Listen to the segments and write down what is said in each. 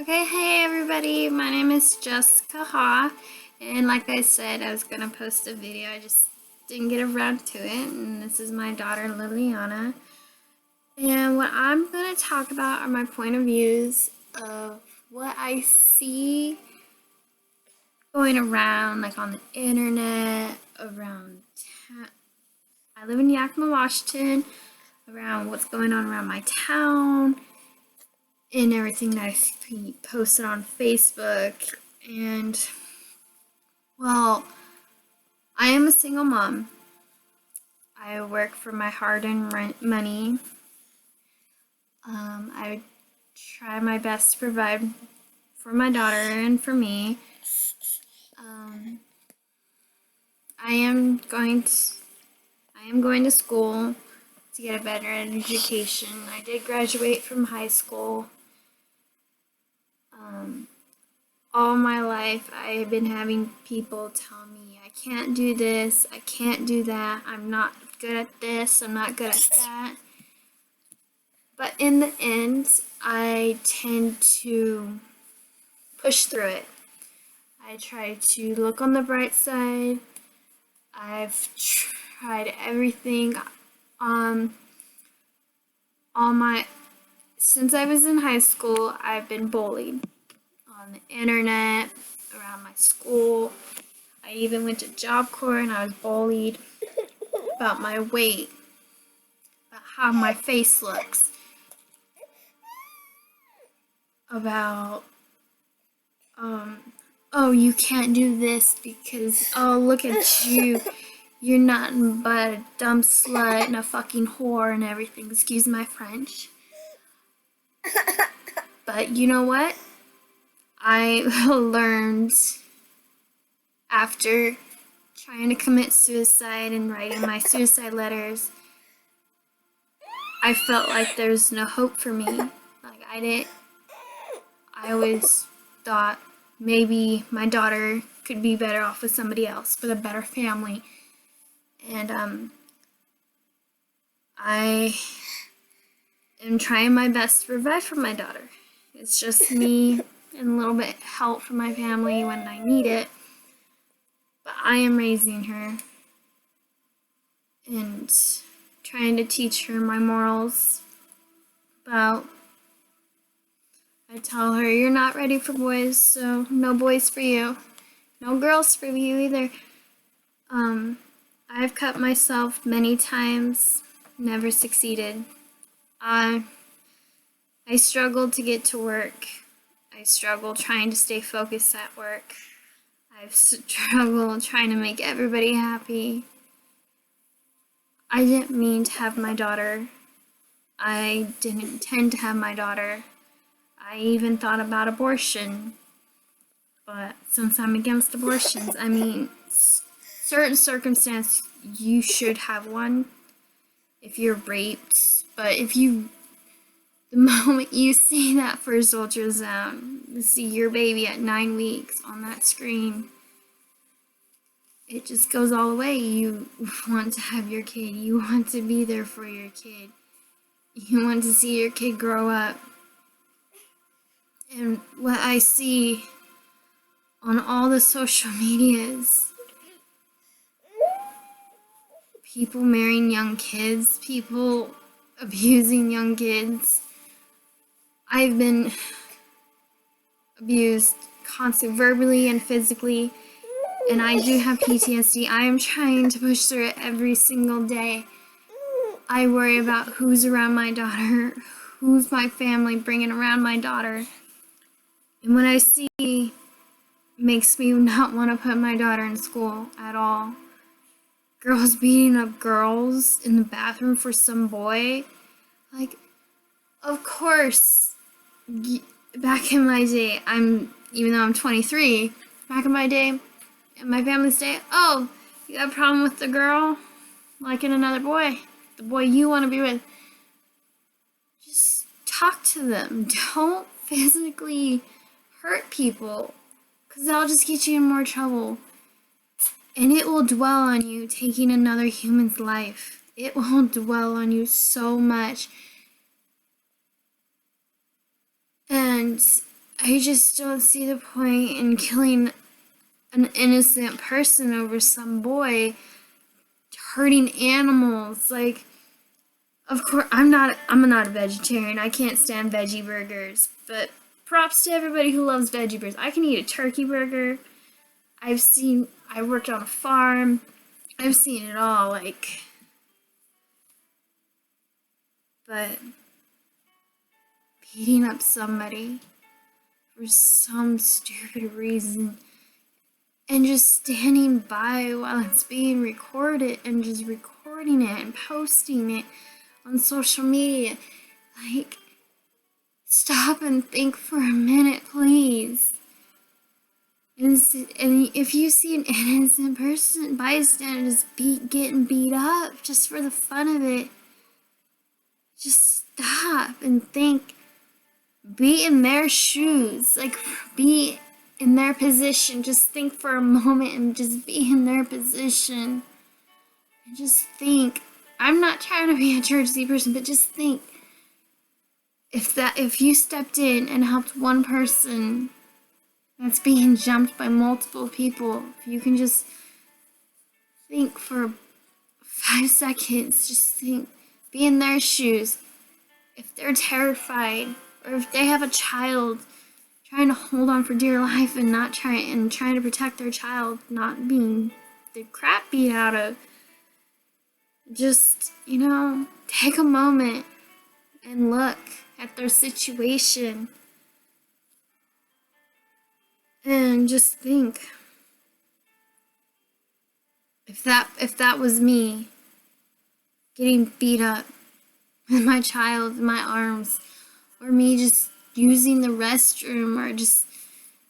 Okay, hey everybody, my name is Jessica Ha, and like I said, I was gonna post a video, I just didn't get around to it, and this is my daughter Liliana, and what I'm gonna talk about are my point of views of what I see going around, like on the internet, around town. I live in Yakima, Washington, around what's going on around my town, and everything that I see posted on Facebook. And well, I am a single mom. I work for my hard-earned money. I try my best to provide for my daughter and for me. I am going to school to get a better education. I did graduate from high school. All my life, I've been having people tell me I can't do this, I can't do that, I'm not good at this, I'm not good at that. But in the end, I tend to push through it. I try to look on the bright side. I've tried everything. Since I was in high school, I've been bullied on the internet, around my school. I even went to Job Corps and I was bullied about my weight, about how my face looks, about, oh, you can't do this because, oh, look at you. You're nothing but a dumb slut and a fucking whore and everything. Excuse my French. But you know what? I learned after trying to commit suicide and writing my suicide letters, I felt like there's no hope for me. Like I always thought maybe my daughter could be better off with somebody else, with a better family. And I am trying my best to provide for my daughter. It's just me and a little bit of help from my family when I need it. But I am raising her and trying to teach her my morals about, I tell her, you're not ready for boys, so no boys for you. No girls for you either. I've cut myself many times, never succeeded. I struggled to get to work. I struggled trying to stay focused at work. I've struggled trying to make everybody happy. I didn't mean to have my daughter. I didn't intend to have my daughter. I even thought about abortion. But since I'm against abortions, I mean, certain circumstances you should have one if you're raped. But the moment you see that first ultrasound, to see your baby at 9 weeks on that screen, it just goes all the way. You want to have your kid. You want to be there for your kid. You want to see your kid grow up. And what I see on all the social medias, people marrying young kids, people abusing young kids. I've been abused constantly, verbally and physically, and I do have PTSD. I am trying to push through it every single day. I worry about who's around my daughter, who's my family bringing around my daughter. And what I see makes me not want to put my daughter in school at all. Girls beating up girls in the bathroom for some boy. Like, of course, back in my day, even though I'm 23, back in my day, in my family's day, oh, you got a problem with the girl liking another boy, the boy you want to be with. Just talk to them. Don't physically hurt people, because that'll just get you in more trouble. And it will dwell on you taking another human's life. It will dwell on you so much. And I just don't see the point in killing an innocent person over some boy, hurting animals. Like, of course, I'm not a vegetarian. I can't stand veggie burgers, but props to everybody who loves veggie burgers. I can eat a turkey burger. I worked on a farm. I've seen it all, like, but beating up somebody for some stupid reason and just standing by while it's being recorded and just recording it and posting it on social media, like, stop and think for a minute, please. And if you see an innocent person, bystander, just getting beat up just for the fun of it, just stop and think. Be in their shoes, like, be in their position. Just think for a moment and just be in their position. And just think. I'm not trying to be a churchy person, but just think. If you stepped in and helped one person that's being jumped by multiple people, if you can just think for 5 seconds, just think, be in their shoes. If they're terrified, or if they have a child trying to hold on for dear life and trying to protect their child, not being the crap beat out of, just, take a moment and look at their situation and just think, if that was me getting beat up with my child in my arms, or me just using the restroom, or just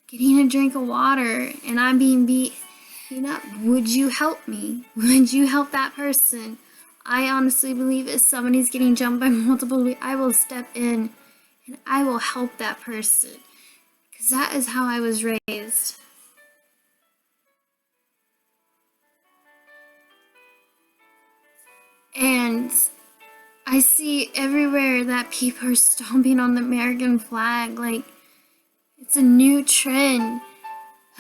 getting a drink of water and I'm being beaten up, would you help me? Would you help that person? I honestly believe if somebody's getting jumped by multiple people, I will step in and I will help that person. Because that is how I was raised. And I see everywhere that people are stomping on the American flag. Like, it's a new trend.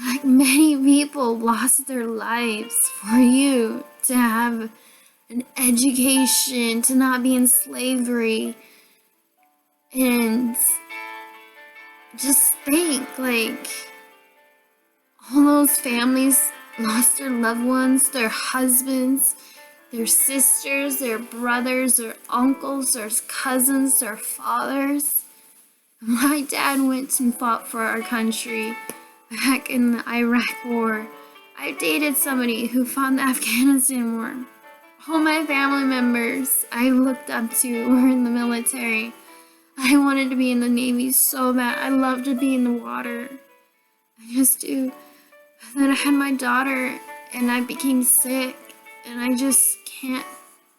Like, many people lost their lives for you to have an education, to not be in slavery. And just think, like, all those families lost their loved ones, their husbands, their sisters, their brothers, their uncles, their cousins, their fathers. My dad went and fought for our country back in the Iraq War. I dated somebody who fought in the Afghanistan War. All my family members I looked up to were in the military. I wanted to be in the Navy so bad. I loved to be in the water. I just do. But then I had my daughter and I became sick and I just can't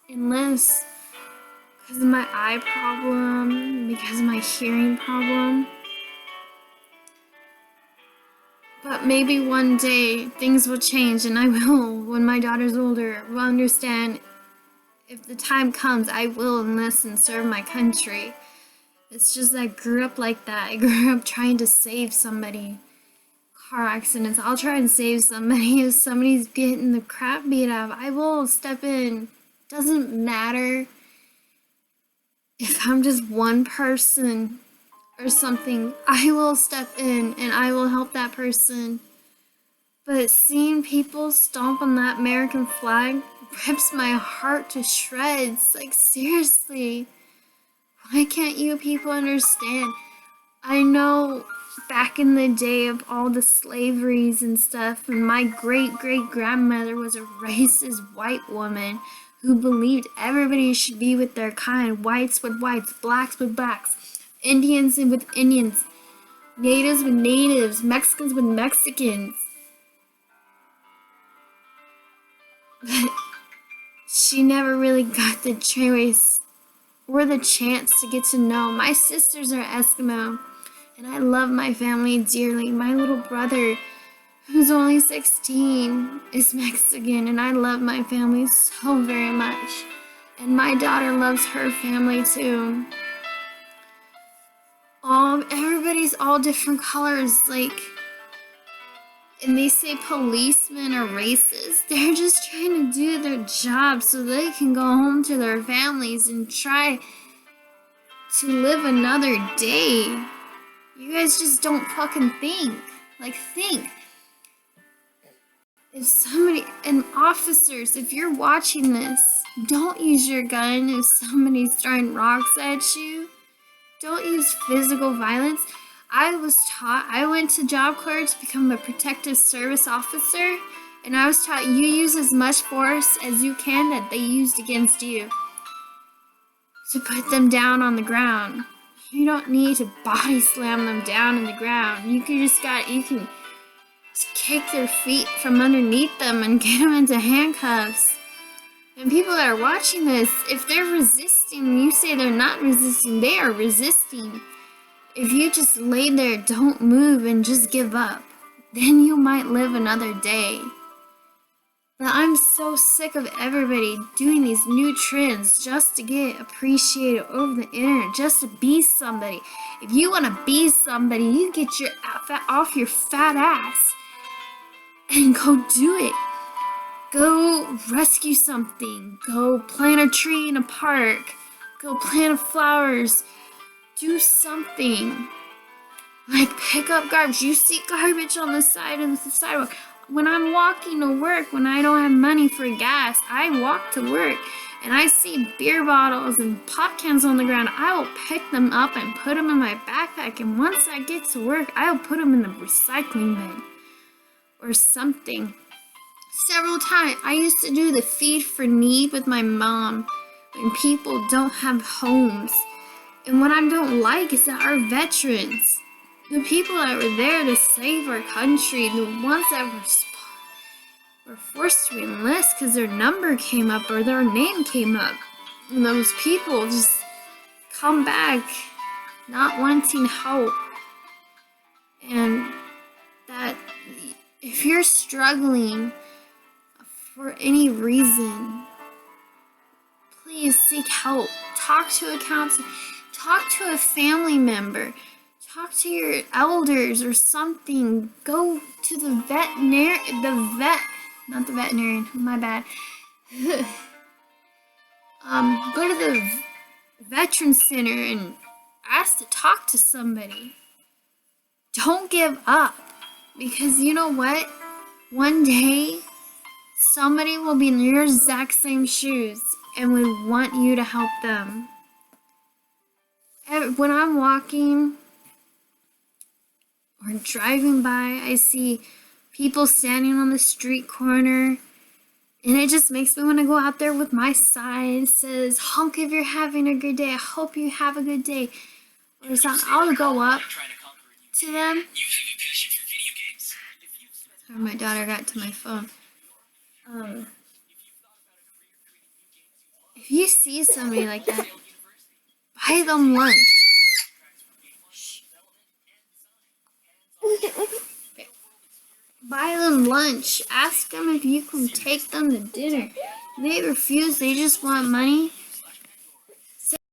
enlist because of my eye problem, because of my hearing problem. But maybe one day things will change and I will, when my daughter's older, will understand. If the time comes, I will enlist and serve my country. It's just I grew up like that. I grew up trying to save somebody. Car accidents, I'll try and save somebody. If somebody's getting the crap beat out of, I will step in. Doesn't matter if I'm just one person or something. I will step in and I will help that person. But seeing people stomp on that American flag rips my heart to shreds. Like, seriously, why can't you people understand? I know back in the day of all the slaveries and stuff, and my great-great-grandmother was a racist white woman who believed everybody should be with their kind, whites with whites, blacks with blacks, Indians with Indians, natives with natives, Mexicans with Mexicans. But she never really got the choice or the chance to get to know. My sisters are Eskimo, and I love my family dearly. My little brother, who's only 16, is Mexican, and I love my family so very much. And my daughter loves her family too. Everybody everybody's all different colors, like, and they say policemen are racist. They're just trying to do their job so they can go home to their families and try to live another day. You guys just don't fucking think. Like, think. If somebody, and officers, if you're watching this, don't use your gun if somebody's throwing rocks at you. Don't use physical violence. I was taught, I went to Job Corps to become a protective service officer, and I was taught you use as much force as you can that they used against you to put them down on the ground. You don't need to body slam them down on the ground. You can kick their feet from underneath them and get them into handcuffs. And people that are watching this, if they're resisting, you say they're not resisting, they are resisting. If you just lay there, don't move, and just give up, then you might live another day. But I'm so sick of everybody doing these new trends just to get appreciated over the internet, just to be somebody. If you want to be somebody, you get your off your fat ass and go do it. Go rescue something. Go plant a tree in a park. Go plant flowers. Do something. Like, pick up garbage. You see garbage on the side of the sidewalk. When I'm walking to work, when I don't have money for gas, I walk to work and I see beer bottles and pop cans on the ground. I will pick them up and put them in my backpack, and once I get to work, I'll put them in the recycling bin or something. Several times, I used to do the Feed for Need with my mom when people don't have homes. And what I don't like is that our veterans, the people that were there to save our country, the ones that were forced to enlist because their number came up or their name came up, and those people just come back not wanting help. And that if you're struggling for any reason, please seek help. Talk to a counselor. Talk to a family member. Talk to your elders or something. Go to the veterinarian, my bad. Go to the veteran center and ask to talk to somebody. Don't give up, because you know what? One day, somebody will be in your exact same shoes and would want you to help them. When I'm walking or driving by, I see people standing on the street corner, and it just makes me want to go out there with my sign. It says, honk if you're having a good day. I hope you have a good day. Or something. I'll go up to them. Sorry, my daughter got to my phone. If you see somebody like that, buy them lunch. Buy them lunch. Ask them if you can take them to dinner. If they refuse, they just want money.